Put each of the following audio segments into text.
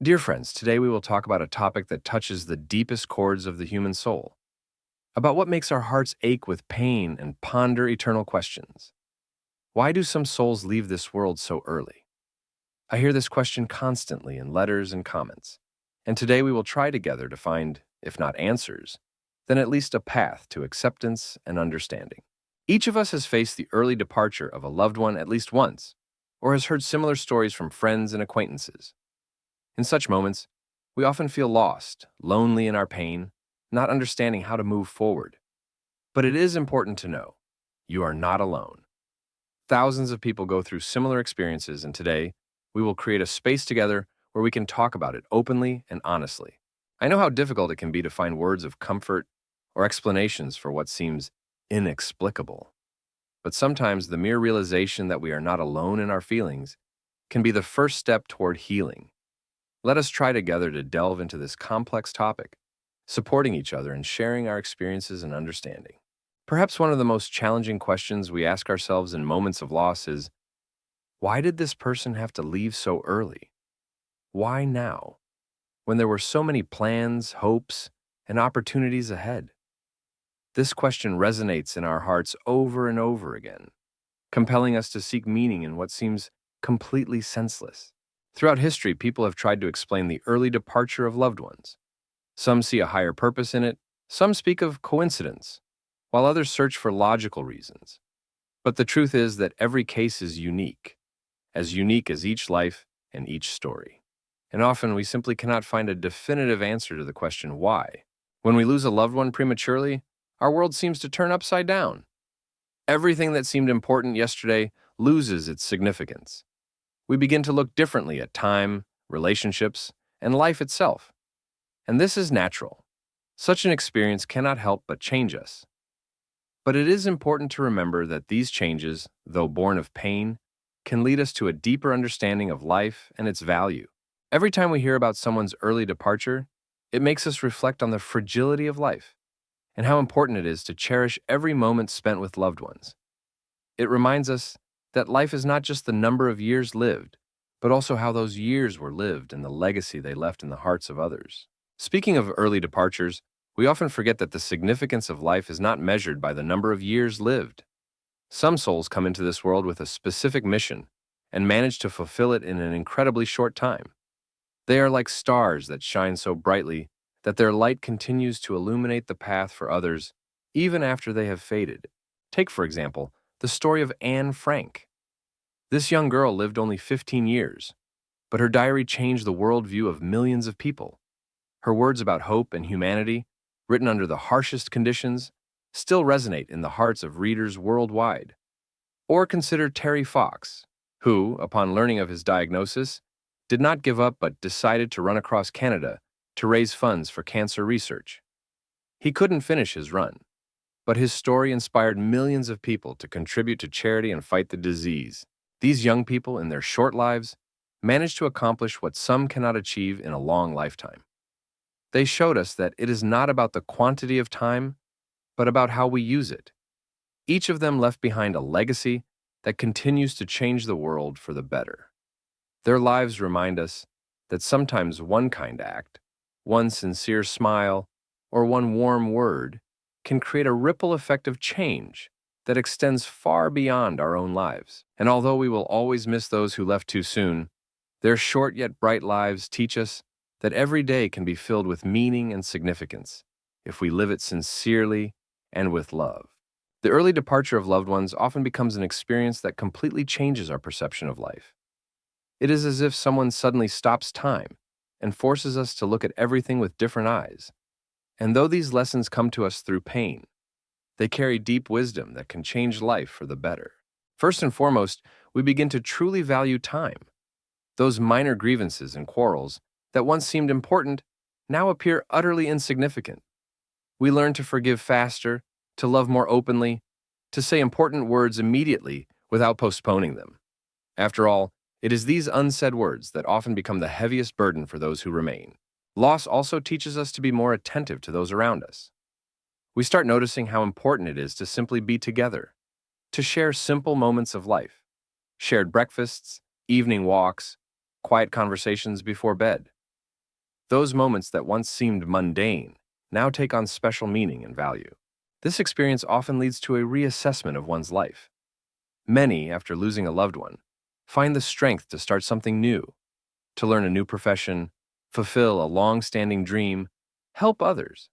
Dear friends, today we will talk about a topic that touches the deepest chords of the human soul, about what makes our hearts ache with pain and ponder eternal questions. Why do some souls leave this world so early? I hear this question constantly in letters and comments, and today we will try together to find, if not answers, then at least a path to acceptance and understanding. Each of us has faced the early departure of a loved one at least once, or has heard similar stories from friends and acquaintances. In such moments, we often feel lost, lonely in our pain, not understanding how to move forward. But it is important to know you are not alone. Thousands of people go through similar experiences, and today we will create a space together where we can talk about it openly and honestly. I know how difficult it can be to find words of comfort or explanations for what seems inexplicable. But sometimes the mere realization that we are not alone in our feelings can be the first step toward healing. Let us try together to delve into this complex topic, supporting each other and sharing our experiences and understanding. Perhaps one of the most challenging questions we ask ourselves in moments of loss is, why did this person have to leave so early? Why now, when there were so many plans, hopes, and opportunities ahead? This question resonates in our hearts over and over again, compelling us to seek meaning in what seems completely senseless. Throughout history, people have tried to explain the early departure of loved ones. Some see a higher purpose in it, some speak of coincidence, while others search for logical reasons. But the truth is that every case is as unique as each life and each story. And often we simply cannot find a definitive answer to the question why. When we lose a loved one prematurely, our world seems to turn upside down. Everything that seemed important yesterday loses its significance. We begin to look differently at time, relationships, and life itself. And this is natural. Such an experience cannot help but change us. But it is important to remember that these changes, though born of pain, can lead us to a deeper understanding of life and its value. Every time we hear about someone's early departure, it makes us reflect on the fragility of life and how important it is to cherish every moment spent with loved ones. It reminds us that life is not just the number of years lived, but also how those years were lived and the legacy they left in the hearts of others. Speaking of early departures, we often forget that the significance of life is not measured by the number of years lived. Some souls come into this world with a specific mission and manage to fulfill it in an incredibly short time. They are like stars that shine so brightly that their light continues to illuminate the path for others even after they have faded. Take, for example, the story of Anne Frank. This young girl lived only 15 years, but her diary changed the worldview of millions of people. Her words about hope and humanity, written under the harshest conditions, still resonate in the hearts of readers worldwide. Or consider Terry Fox, who, upon learning of his diagnosis, did not give up but decided to run across Canada to raise funds for cancer research. He couldn't finish his run, but his story inspired millions of people to contribute to charity and fight the disease. These young people, in their short lives, managed to accomplish what some cannot achieve in a long lifetime. They showed us that it is not about the quantity of time, but about how we use it. Each of them left behind a legacy that continues to change the world for the better. Their lives remind us that sometimes one kind act, one sincere smile, or one warm word can create a ripple effect of change that extends far beyond our own lives. And although we will always miss those who left too soon, their short yet bright lives teach us that every day can be filled with meaning and significance if we live it sincerely and with love. The early departure of loved ones often becomes an experience that completely changes our perception of life. It is as if someone suddenly stops time and forces us to look at everything with different eyes. And though these lessons come to us through pain, they carry deep wisdom that can change life for the better. First and foremost, we begin to truly value time. Those minor grievances and quarrels that once seemed important now appear utterly insignificant. We learn to forgive faster, to love more openly, to say important words immediately without postponing them. After all, it is these unsaid words that often become the heaviest burden for those who remain. Loss also teaches us to be more attentive to those around us. We start noticing how important it is to simply be together, to share simple moments of life, shared breakfasts, evening walks, quiet conversations before bed. Those moments that once seemed mundane now take on special meaning and value. This experience often leads to a reassessment of one's life. Many, after losing a loved one, find the strength to start something new, to learn a new profession, fulfill a long-standing dream, help others.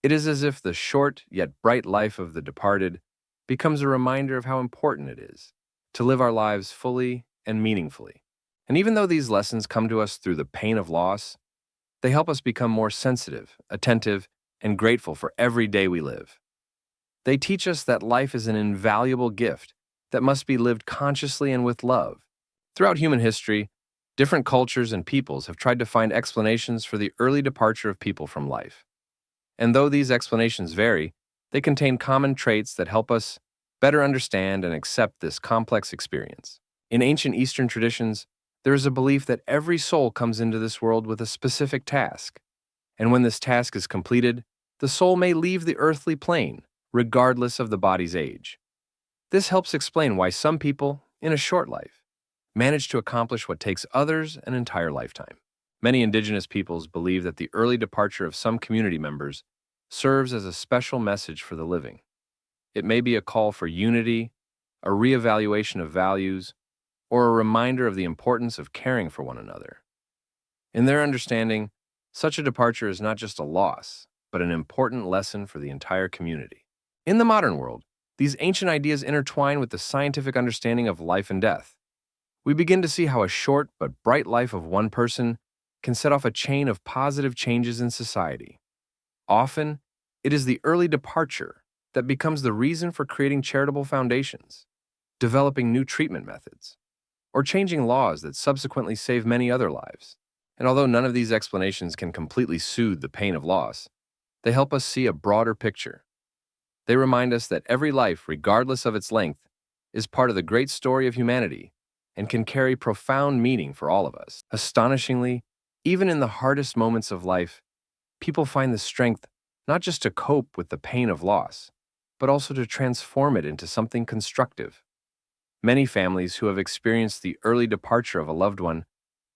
It is as if the short yet bright life of the departed becomes a reminder of how important it is to live our lives fully and meaningfully. And even though these lessons come to us through the pain of loss, they help us become more sensitive, attentive, and grateful for every day we live. They teach us that life is an invaluable gift that must be lived consciously and with love. Throughout human history, different cultures and peoples have tried to find explanations for the early departure of people from life. And though these explanations vary, they contain common traits that help us better understand and accept this complex experience. In ancient Eastern traditions, there is a belief that every soul comes into this world with a specific task, and when this task is completed, the soul may leave the earthly plane, regardless of the body's age. This helps explain why some people, in a short life, manage to accomplish what takes others an entire lifetime. Many indigenous peoples believe that the early departure of some community members serves as a special message for the living. It may be a call for unity, a reevaluation of values, or a reminder of the importance of caring for one another. In their understanding, such a departure is not just a loss, but an important lesson for the entire community. In the modern world, these ancient ideas intertwine with the scientific understanding of life and death. We begin to see how a short but bright life of one person can set off a chain of positive changes in society. Often, it is the early departure that becomes the reason for creating charitable foundations, developing new treatment methods, or changing laws that subsequently save many other lives. And although none of these explanations can completely soothe the pain of loss, they help us see a broader picture. They remind us that every life, regardless of its length, is part of the great story of humanity and can carry profound meaning for all of us. Astonishingly, even in the hardest moments of life, people find the strength not just to cope with the pain of loss, but also to transform it into something constructive. Many families who have experienced the early departure of a loved one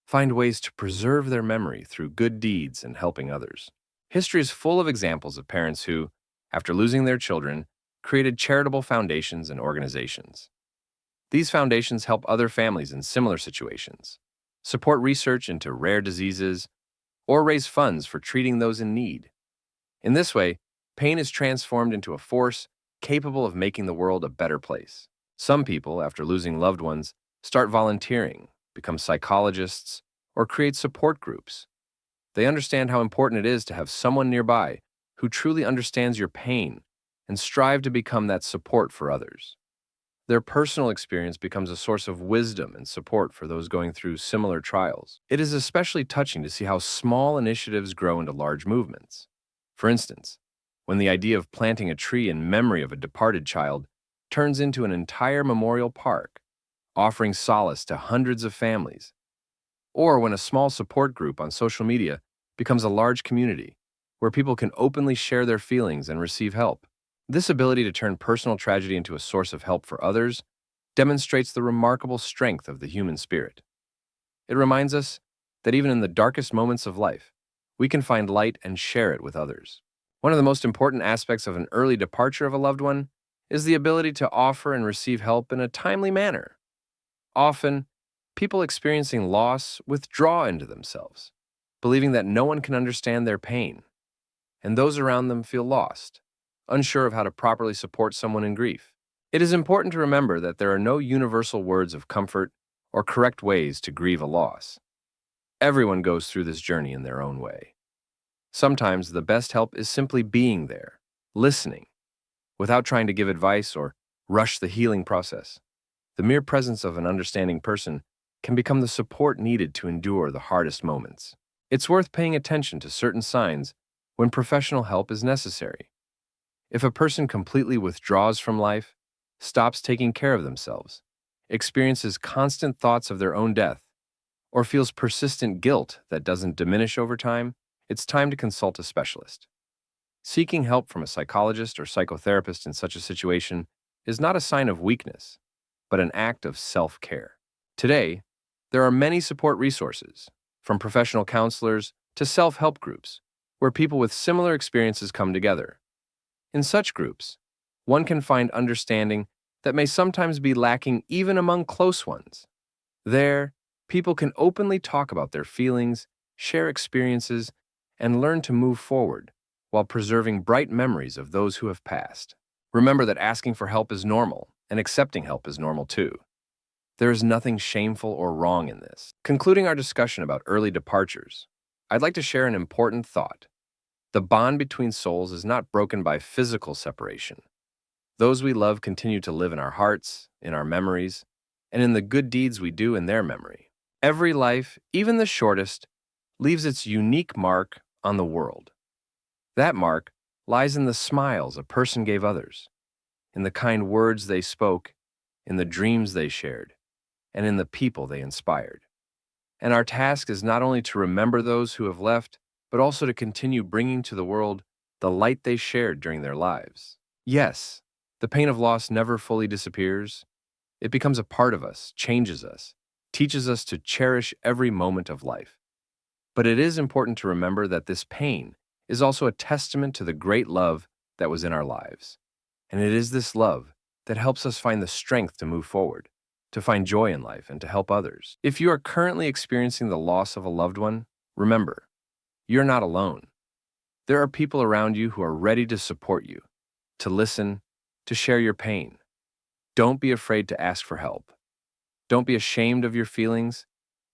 find ways to preserve their memory through good deeds and helping others. History is full of examples of parents who, after losing their children, created charitable foundations and organizations. These foundations help other families in similar situations, support research into rare diseases, or raise funds for treating those in need. In this way, pain is transformed into a force capable of making the world a better place. Some people, after losing loved ones, start volunteering, become psychologists, or create support groups. They understand how important it is to have someone nearby who truly understands your pain and strive to become that support for others. Their personal experience becomes a source of wisdom and support for those going through similar trials. It is especially touching to see how small initiatives grow into large movements. For instance, when the idea of planting a tree in memory of a departed child turns into an entire memorial park, offering solace to hundreds of families, or when a small support group on social media becomes a large community where people can openly share their feelings and receive help. This ability to turn personal tragedy into a source of help for others demonstrates the remarkable strength of the human spirit. It reminds us that even in the darkest moments of life, we can find light and share it with others. One of the most important aspects of an early departure of a loved one is the ability to offer and receive help in a timely manner. Often, people experiencing loss withdraw into themselves, believing that no one can understand their pain, and those around them feel lost, unsure of how to properly support someone in grief. It is important to remember that there are no universal words of comfort or correct ways to grieve a loss. Everyone goes through this journey in their own way. Sometimes the best help is simply being there, listening, without trying to give advice or rush the healing process. The mere presence of an understanding person can become the support needed to endure the hardest moments. It's worth paying attention to certain signs when professional help is necessary. If a person completely withdraws from life, stops taking care of themselves, experiences constant thoughts of their own death, or feels persistent guilt that doesn't diminish over time, it's time to consult a specialist. Seeking help from a psychologist or psychotherapist in such a situation is not a sign of weakness, but an act of self-care. Today, there are many support resources, from professional counselors to self-help groups, where people with similar experiences come together. In such groups, one can find understanding that may sometimes be lacking even among close ones. There, people can openly talk about their feelings, share experiences, and learn to move forward while preserving bright memories of those who have passed. Remember that asking for help is normal, and accepting help is normal too. There is nothing shameful or wrong in this. Concluding our discussion about early departures, I'd like to share an important thought. The bond between souls is not broken by physical separation. Those we love continue to live in our hearts, in our memories, and in the good deeds we do in their memory. Every life, even the shortest, leaves its unique mark on the world. That mark lies in the smiles a person gave others, in the kind words they spoke, in the dreams they shared, and in the people they inspired. And our task is not only to remember those who have left, but also to continue bringing to the world the light they shared during their lives. Yes, the pain of loss never fully disappears. It becomes a part of us, changes us, teaches us to cherish every moment of life. But it is important to remember that this pain is also a testament to the great love that was in our lives. And it is this love that helps us find the strength to move forward, to find joy in life, and to help others. If you are currently experiencing the loss of a loved one, remember, you're not alone. There are people around you who are ready to support you, to listen, to share your pain. Don't be afraid to ask for help. Don't be ashamed of your feelings,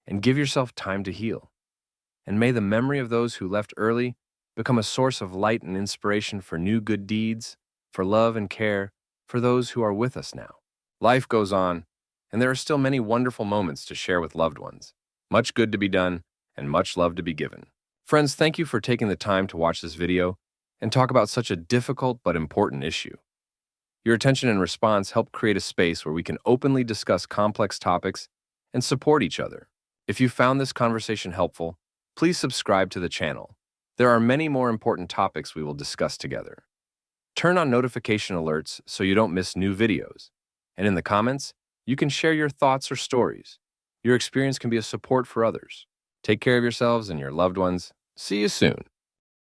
and give yourself time to heal. And may the memory of those who left early become a source of light and inspiration for new good deeds, for love and care, for those who are with us now. Life goes on, and there are still many wonderful moments to share with loved ones, much good to be done, and much love to be given. Friends, thank you for taking the time to watch this video and talk about such a difficult but important issue. Your attention and response help create a space where we can openly discuss complex topics and support each other. If you found this conversation helpful, please subscribe to the channel. There are many more important topics we will discuss together. Turn on notification alerts so you don't miss new videos. And in the comments, you can share your thoughts or stories. Your experience can be a support for others. Take care of yourselves and your loved ones. See you soon.